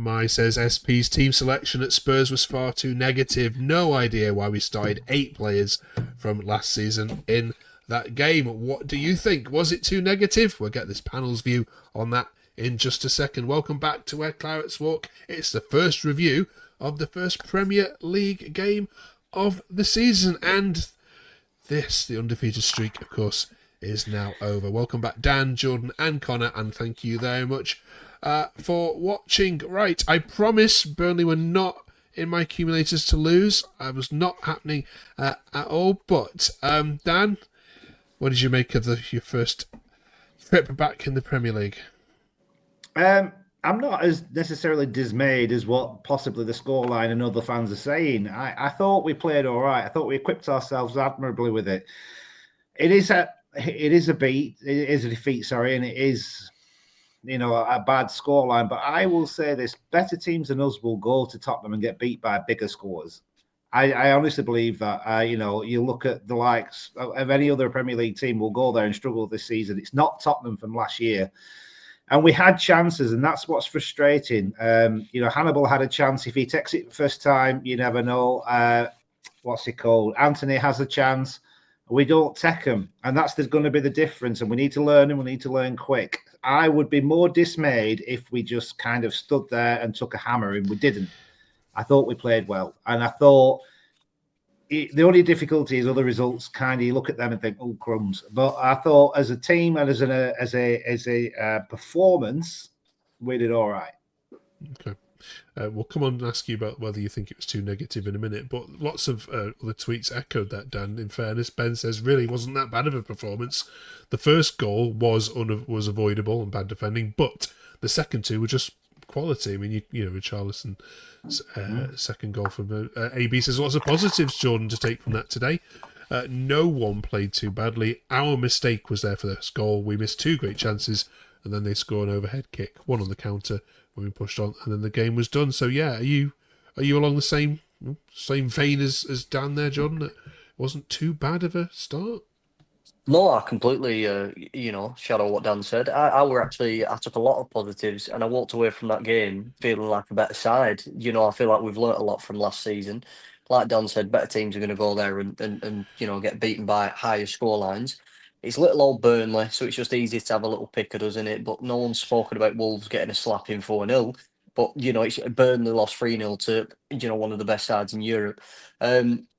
MI says SP's team selection at Spurs was far too negative. No idea why we started 8 players from last season in that game. What do you think? Was it too negative? We'll get this panel's view on that in just a second. Welcome back to Where Clarets Walk. It's the first review of the first Premier League game of the season, and the undefeated streak, of course, is now over. Welcome back, Dan, Jordan, and Connor, and thank you very much for watching. Right, I promise Burnley were not in my accumulators to lose. I was not happening at all. But Dan, what did you make of your first trip back in the Premier League? I'm not as necessarily dismayed as what possibly the scoreline and other fans are saying. I thought we played all right. I thought we equipped ourselves admirably with it. It is a defeat, sorry, and it is, a bad scoreline. But I will say this: better teams than us will go to Tottenham and get beat by bigger scores. I honestly believe that. You look at the likes of any other Premier League team will go there and struggle this season. It's not Tottenham from last year. And we had chances, and that's what's frustrating. Hannibal had a chance. If he takes it the first time, you never know. What's he called? Anthony has a chance. We don't take them. And that's going to be the difference. And we need to learn, and we need to learn quick. I would be more dismayed if we just kind of stood there and took a hammer, and we didn't. I thought we played well. And I thought the only difficulty is other results. Kind of you look at them and think, "Oh, crumbs!" But I thought, as a team and as a performance, we did all right. Okay, we'll come on and ask you about whether you think it was too negative in a minute. But lots of other tweets echoed that. Dan, in fairness, Ben says really wasn't that bad of a performance. The first goal was avoidable and bad defending, but the second two were just quality. I mean, Richarlison's second goal from AB says lots of positives, Jordan, to take from that today. No one played too badly. Our mistake was there for this goal. We missed 2 great chances, and then they score an overhead kick, one on the counter when we pushed on, and then the game was done. So yeah, are you along the same vein as Dan there, Jordan? It wasn't too bad of a start. No, I completely, shadow what Dan said. I took a lot of positives, and I walked away from that game feeling like a better side. I feel like we've learnt a lot from last season. Like Dan said, better teams are going to go there and get beaten by higher score lines. It's little old Burnley, so it's just easy to have a little pick at us in it. But no one's spoken about Wolves getting a slap in 4-0. But, it's Burnley lost 3-0 to, one of the best sides in Europe.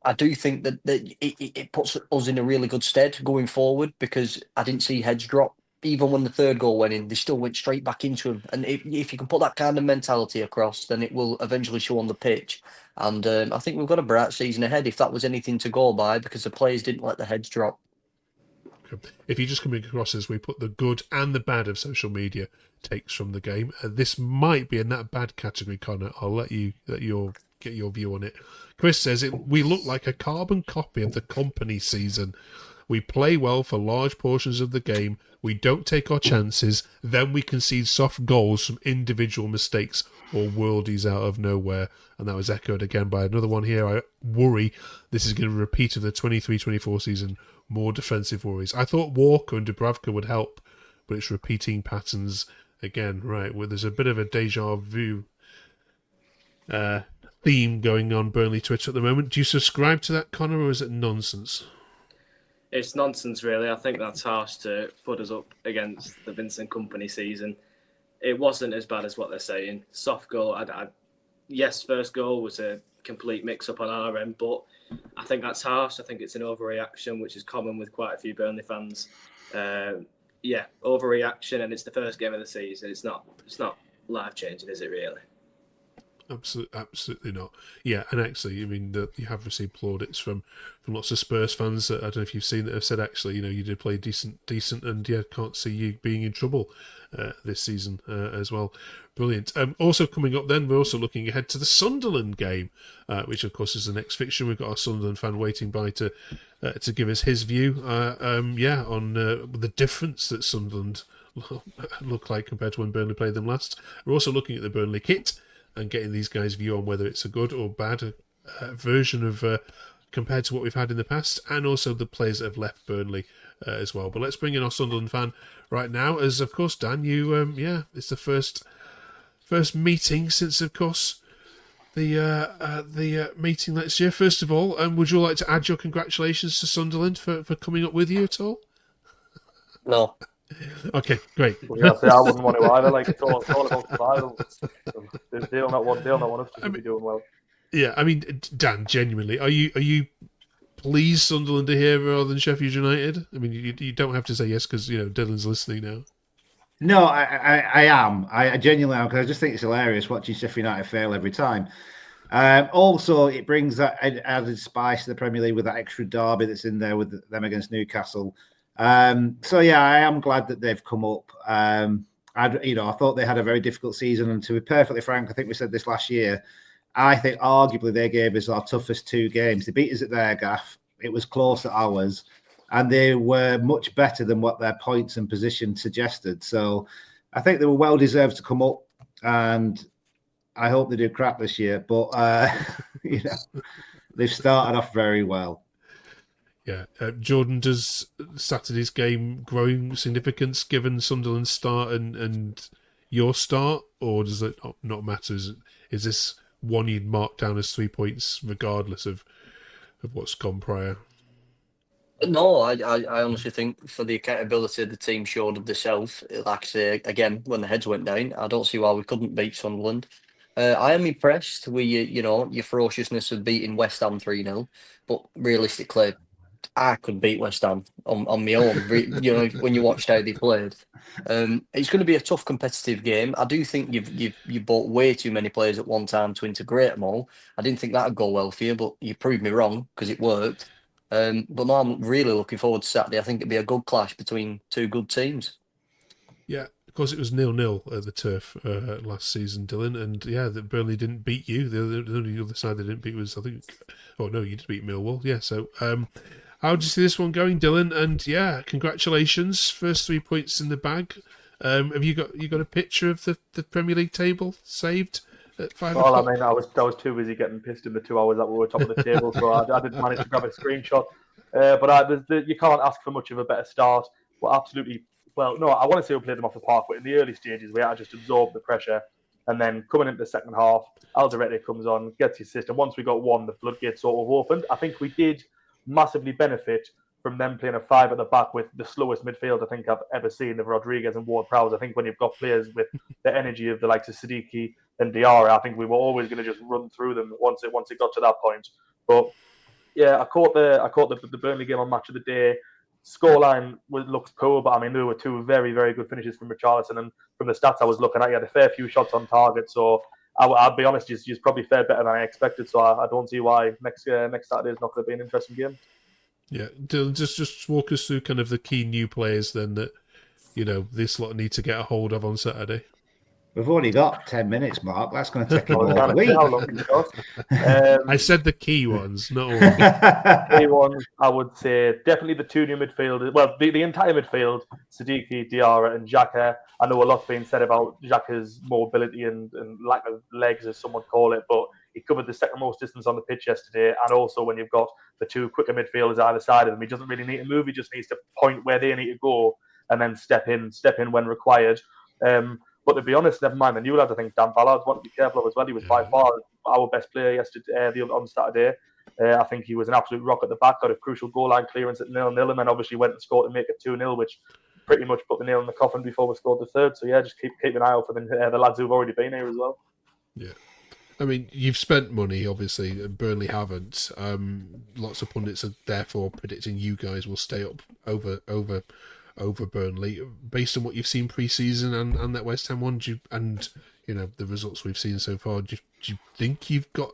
I do think that it puts us in a really good stead going forward, because I didn't see heads drop. Even when the third goal went in, they still went straight back into him. And if you can put that kind of mentality across, then it will eventually show on the pitch. And I think we've got a bright season ahead, if that was anything to go by, because the players didn't let the heads drop. If you're just coming across as we put the good and the bad of social media takes from the game, this might be in that bad category, Connor. I'll let you get your view on it. Chris says we look like a carbon copy of the Kompany season. We play well for large portions of the game. We don't take our chances. Then we concede soft goals from individual mistakes or worldies out of nowhere. And that was echoed again by another one here. I worry this is going to be a repeat of the 23-24 season. More defensive worries. I thought Walker and Dubravka would help, but it's repeating patterns again. Right, where there's a bit of a deja vu theme going on Burnley Twitter at the moment. Do you subscribe to that, Connor, or is it nonsense? It's nonsense, really. I think that's harsh to put us up against the Vincent Kompany season. It wasn't as bad as what they're saying. Soft goal. Yes, first goal was a complete mix-up on our end, but I think that's harsh. I think it's an overreaction, which is common with quite a few Burnley fans. Overreaction, and it's the first game of the season. It's not life-changing, is it really? Absolutely not. Yeah, and actually, I mean, you have received plaudits from lots of Spurs fans. I don't know if you've seen that have said, actually, you did play decent, and can't see you being in trouble this season as well. Brilliant. Also coming up then, we're also looking ahead to the Sunderland game, which of course is the next fixture. We've got our Sunderland fan waiting by to give us his view on the difference that Sunderland look like compared to when Burnley played them last. We're also looking at the Burnley kit and getting these guys' view on whether it's a good or bad version of compared to what we've had in the past, and also the players that have left Burnley as well. But let's bring in our Sunderland fan right now, as of course, Dan, you it's the first first meeting since, of course, the meeting next year. First of all, would you like to add your congratulations to Sunderland for coming up with you at all? No. Okay, great. I say I wouldn't want to either. Like it's all about survival. They'll not want us to be doing well. Yeah, I mean, Dan, genuinely, are you pleased Sunderland are here rather than Sheffield United? I mean, you don't have to say yes because Dylan's listening now. No, I am. I genuinely am, because I just think it's hilarious watching Sheffield United fail every time. Also, it brings that added spice to the Premier League with that extra derby that's in there with them against Newcastle. So yeah, I am glad that they've come up. I thought they had a very difficult season, and to be perfectly frank, I think we said this last year. I think arguably they gave us our toughest 2 games. They beat us at their gaff. It was close at ours, and they were much better than what their points and position suggested. So I think they were well deserved to come up, and I hope they do crap this year. But they've started off very well. Yeah, Jordan, does Saturday's game growing significance given Sunderland's start and your start, or does it not matter? Is this one you'd mark down as 3 points regardless of what's gone prior? No, I honestly think for the accountability the team showed of themselves, like I say, again, when the heads went down, I don't see why we couldn't beat Sunderland. I am impressed with your ferociousness of beating West Ham 3-0, but realistically, I could beat West Ham on my own. When you watched how they played, it's going to be a tough competitive game. I do think you bought way too many players at one time to integrate them all. I didn't think that would go well for you, but you proved me wrong because it worked. But no, I'm really looking forward to Saturday. I think it'd be a good clash between 2 good teams. Yeah, of course it was 0-0 at the Turf last season, Dylan, and yeah, that Burnley didn't beat you. The only other side they didn't beat was, I think, you did beat Millwall. Yeah, so how do you see this one going, Dylan? And yeah, congratulations, first 3 points in the bag. Have you got a picture of the Premier League table saved at 5 o'clock? Well, I mean, I was too busy getting pissed in the 2 hours that we were top of the table, so I didn't manage to grab a screenshot. But you can't ask for much of a better start. Well, absolutely. Well, no, I want to say we played them off the park, but in the early stages, we had to just absorb the pressure. And then coming into the second half, Alderete comes on, gets his assist, and once we got one, the floodgates sort of opened. I think we did massively benefit from them playing a 5 at the back with the slowest midfield I think I've ever seen of Rodriguez and Ward-Prowse. I think when you've got players with the energy of the likes of Siddiqui and Diarra, I think we were always going to just run through them once it got to that point. But yeah, I caught the Burnley game on Match of the Day. Scoreline looks poor, but I mean there were 2 very, very good finishes from Richarlison, and from the stats I was looking at, he had a fair few shots on target. So I'll be honest, he's probably fared better than I expected. So I don't see why next Saturday is not going to be an interesting game. Yeah, Dylan, just walk us through kind of the key new players then that this lot need to get a hold of on Saturday. We've already got 10 minutes, Mark. That's going to take all the week. How long it goes. I said the key ones, not all. Key ones, I would say definitely the 2 new midfielders. Well, the entire midfield, Siddiqui, Diarra, and Xhaka. I know a lot's been said about Xhaka's mobility and lack of legs, as some would call it, but he covered the second most distance on the pitch yesterday. And also, when you've got the 2 quicker midfielders either side of him, he doesn't really need to move. He just needs to point where they need to go and then step in when required. But to be honest, never mind the new lads. I think Dan Ballard's one to be careful of as well. He was by far our best player yesterday on Saturday. I think he was an absolute rock at the back, got a crucial goal line clearance at 0-0, and then obviously went and scored to make it 2-0, which pretty much put the nail in the coffin before we scored the third. So yeah, just keep an eye out for the lads who've already been here as well. Yeah. I mean, you've spent money, obviously, and Burnley haven't. Lots of pundits are therefore predicting you guys will stay up over Burnley. Based on what you've seen pre-season and that West Ham one, the results we've seen so far, do you think you've got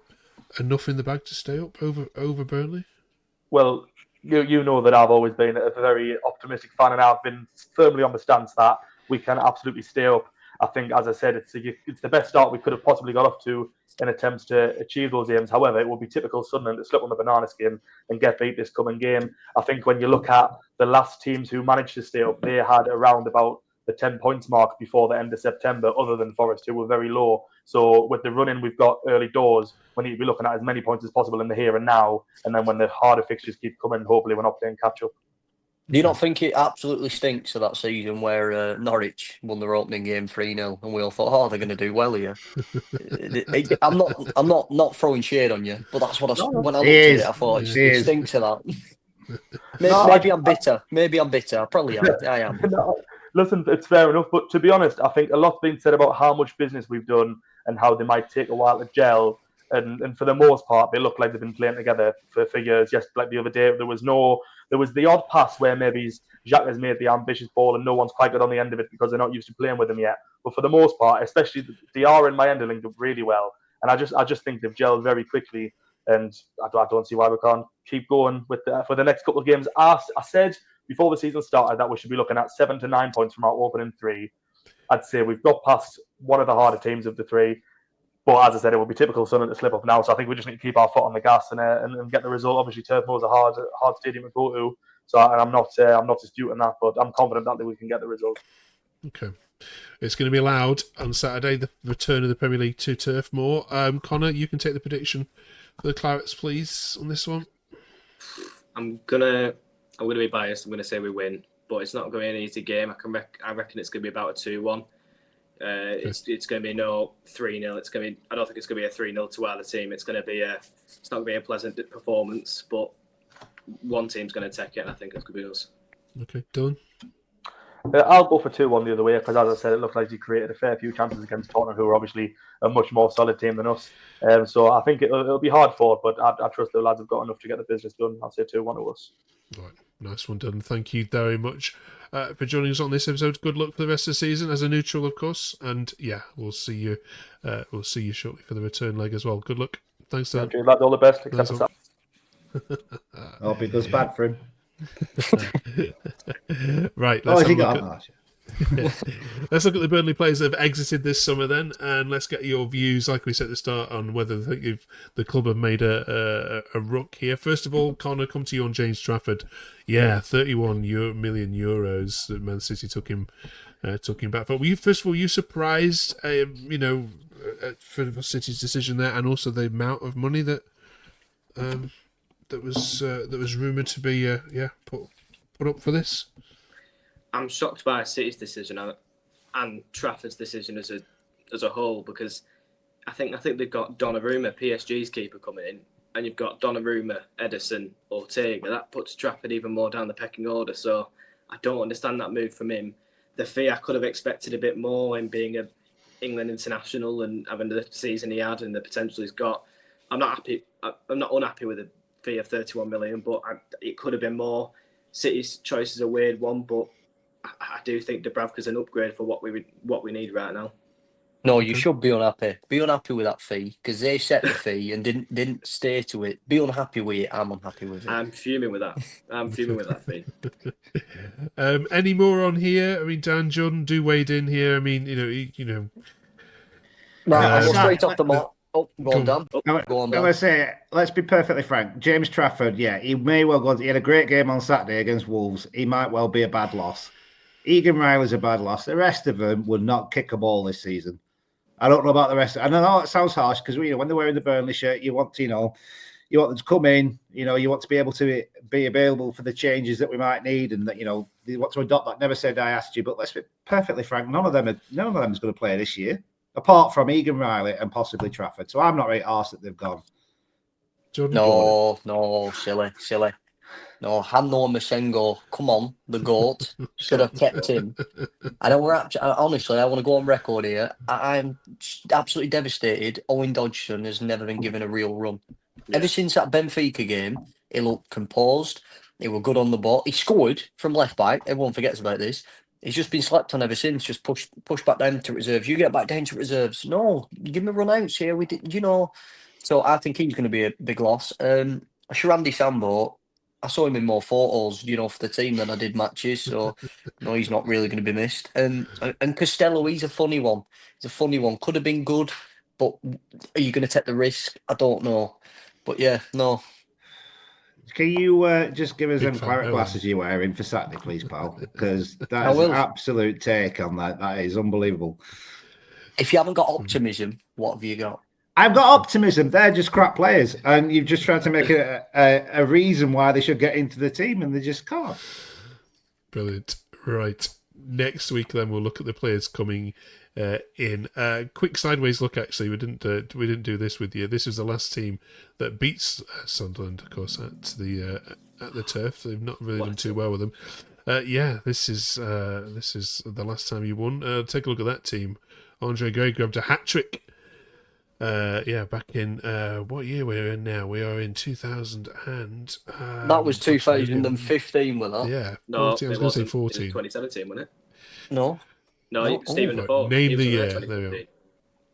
enough in the bag to stay up over Burnley? Well, you know that I've always been a very optimistic fan, and I've been firmly on the stance that we can absolutely stay up. I think, as I said, it's the best start we could have possibly got off to in attempts to achieve those aims. However, it will be typical Sunderland to slip on the banana skin and get beat this coming game. I think when you look at the last teams who managed to stay up, they had around about the 10 points mark before the end of September, other than Forest, who were very low. So with the run-in we've got early doors, we need to be looking at as many points as possible in the here and now. And then when the harder fixtures keep coming, hopefully we're not playing catch-up. Do you not think it absolutely stinks of that season where Norwich won their opening game 3-0 and we all thought, oh, they're going to do well here? I'm not throwing shade on you, but that's what when I looked at it, I thought it stinks of that. Maybe I'm bitter. Maybe I'm bitter. I probably am. I am. No, listen, it's fair enough. But to be honest, I think a lot's been said about how much business we've done and how they might take a while to gel. And for the most part, they look like they've been playing together for years. Yes, like the other day, there was the odd pass where maybe Jacques has made the ambitious ball and no one's quite got on the end of it because they're not used to playing with him yet. But for the most part, especially DR and Mayenda linked up really well. And I just think they've gelled very quickly. And I don't see why we can't keep going with for the next couple of games. I said before the season started that we should be looking at 7 to 9 points from our opening 3. I'd say we've got past one of the harder teams of the 3. But as I said, it will be typical Sunderland to slip up now. So I think we just need to keep our foot on the gas and get the result. Obviously, Turf Moor's a hard stadium to go to. So I'm not disputing that, but I'm confident that we can get the result. Okay. It's going to be loud on Saturday, the return of the Premier League to Turf Moor. Connor, you can take the prediction for the Clarets, please, on this one. I'm gonna be biased. I'm gonna say we win, but it's not going to be an easy game. I reckon it's going to be about a 2-1. It's going to be no 3-0. I don't think it's going to be a 3-0 to either team. It's not going to be a pleasant performance, but one team's going to take it, and I think it's going to be us. Okay, Dylan? I'll go for 2-1 the other way because, as I said, it looked like he created a fair few chances against Tottenham, who are obviously a much more solid team than us. So I think it'll be hard fought, but I trust the lads have got enough to get the business done. I'll say 2-1 to us. Right, nice one, Dylan. Thank you very much for joining us on this episode. Good luck for the rest of the season as a neutral, of course. And yeah, we'll see you. We'll see you shortly for the return leg as well. Good luck. Thanks, Dylan. Okay, lad, all the best. Except for I hope it goes bad for him. Right, let's let's look at the Burnley players that have exited this summer then, and let's get your views, like we said at the start, on whether the club have made a ruck here. First of all, Connor, come to you on James Trafford. Yeah, 31 million euros that Man City took him back for. Were you surprised, for City's decision there, and also the amount of money that was rumoured to be put up for this? I'm shocked by City's decision and Trafford's decision as a whole, because I think they've got Donnarumma, PSG's keeper, coming in, and you've got Donnarumma, Ederson, Ortega. That puts Trafford even more down the pecking order. So I don't understand that move from him. The fee, I could have expected a bit more in being an England international and having the season he had and the potential he's got. I'm not happy. I'm not unhappy with the fee of 31 million, but it could have been more. City's choice is a weird one, but I do think Dubravka's an upgrade for what we need right now. No, you should be unhappy. Be unhappy with that fee because they set the fee and didn't stay to it. Be unhappy with it. I'm unhappy with it. I'm fuming with that. I'm fuming with that fee. Any more on here? I mean, Dan, John, do wade in here. I mean, Right, I'll go straight off the mark. Oh, go on, Dan. Go on, Dan. Let's be perfectly frank. James Trafford, yeah, he may well go. He had a great game on Saturday against Wolves. He might well be a bad loss. Egan Riley's a bad loss. The rest of them would not kick a ball this season. I don't know about the rest. I know it sounds harsh because when they're wearing the Burnley shirt, you want them to come in. You want to be able to be available for the changes that we might need, and that they want to adopt that. Never said I asked you, but let's be perfectly frank. None of them is going to play this year, apart from Egan Riley and possibly Trafford. So I'm not really arsed that they've gone. No, silly. No, Hanno Masengo, come on, the GOAT, should have kept him. I know honestly, I want to go on record here. I'm absolutely devastated. Owen Dodgson has never been given a real run. Yeah. Ever since that Benfica game, he looked composed. He was good on the ball. He scored from left back. Everyone forgets about this. He's just been slept on ever since. Just push back down to reserves. You get back down to reserves. No, give him a run out here. We did, So I think he's going to be a big loss. Sharandi Sambo, I saw him in more photos, for the team than I did matches. So no, he's not really going to be missed. And Costello, he's a funny one. Could have been good, but are you going to take the risk? I don't know. But yeah, no. Can you just give us them claret glasses you're wearing for Saturday, please, pal? Because that's an absolute take on that. That is unbelievable. If you haven't got optimism, what have you got? I've got optimism. They're just crap players, and you've just tried to make a reason why they should get into the team, and they just can't. Brilliant. Right. Next week, then we'll look at the players coming in. Quick sideways look. Actually, we didn't do this with you. This is the last team that beats Sunderland, of course, at the turf. They've not really done too well with them. This is the last time you won. Take a look at that team. Andre Gray grabbed a hat trick. Back in what year we're in now? We are in 2000 and that was 2015, was that? Yeah, No, 14, I was going to say 14. It was 2017, wasn't it? No, Stephen Defoe. Name he the was year. there There we go.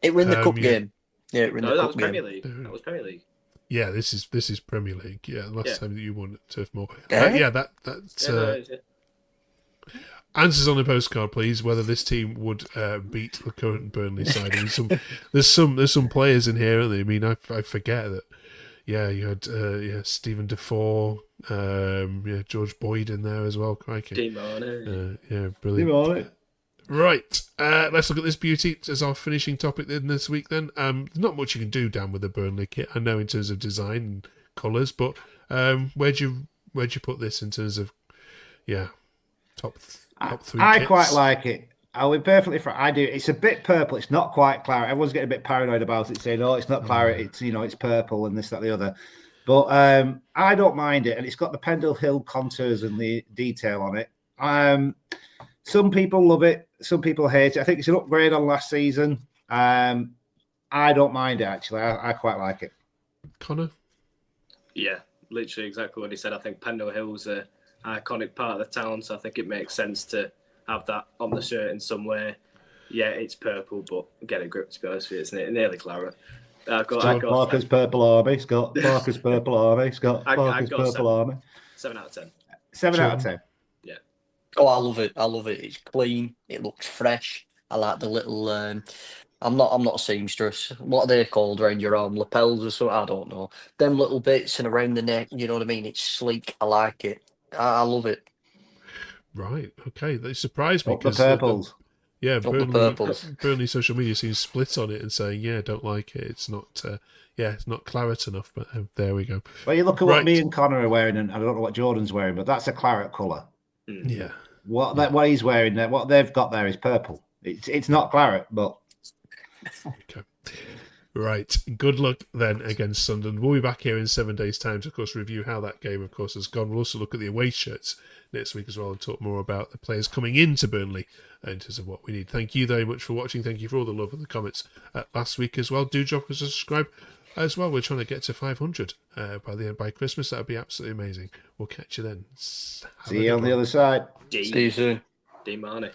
it were in the cup yeah. game. Yeah, it were in the that cup was game. Premier League. That was Premier League. Yeah, this is Premier League. Yeah, last time that you won at Turf Moor. Eh? That's answers on the postcard, please. Whether this team would beat the current Burnley side. And there's some players in here, aren't there? I mean, I forget that. Yeah, you had Stephen Defoe, George Boyd in there as well. Crikey. Dean Marner. Brilliant. Right, let's look at this beauty as our finishing topic then this week. Then, not much you can do, Dan, with the Burnley kit. I know in terms of design and colours, but where'd you put this in terms of top three? I kits? quite like it. I'll be perfectly frank. I do. It's a bit purple. It's not quite claret. Everyone's getting a bit paranoid about it, saying, "Oh, it's not claret. It's it's purple and this, that, the other." But I don't mind it, and it's got the Pendle Hill contours and the detail on it. Some people love it. Some people hate it. I think it's an upgrade on last season. I don't mind it actually. I quite like it. Connor? Yeah, literally exactly what he said. I think Pendle Hill's an iconic part of the town, so I think it makes sense to have that on the shirt in some way. Yeah, it's purple, but get a grip, to be honest with you. It's nearly claret. Parker's Purple Army. Scott Parker's Purple Army. Scott Parker's Purple Army. 7 out of 10. 7 out of 10. Yeah. Oh, I love it. It's clean. It looks fresh. I like the little. I'm not a seamstress. What are they called around your arm? Lapels or something? I don't know. Them little bits and around the neck. You know what I mean? It's sleek. I like it. I love it. Right. Okay. They surprised me Up the because purples. Burnley social media seems split on it and saying, don't like it. It's not. It's not claret enough. But there we go. Well, you look at what me and Connor are wearing, and I don't know what Jordan's wearing, but that's a claret colour. Yeah. What he's wearing there, what they've got there is purple. It's not claret, but okay. Right. Good luck then against Sunderland. We'll be back here in 7 days' time to, of course, review how that game, of course, has gone. We'll also look at the away shirts next week as well and talk more about the players coming into Burnley in terms of what we need. Thank you very much for watching. Thank you for all the love and the comments last week as well. Do drop us a subscribe as well. We're trying to get to 500 by Christmas. That would be absolutely amazing. We'll catch you then. See you on the other side. See you soon. Dean Marner.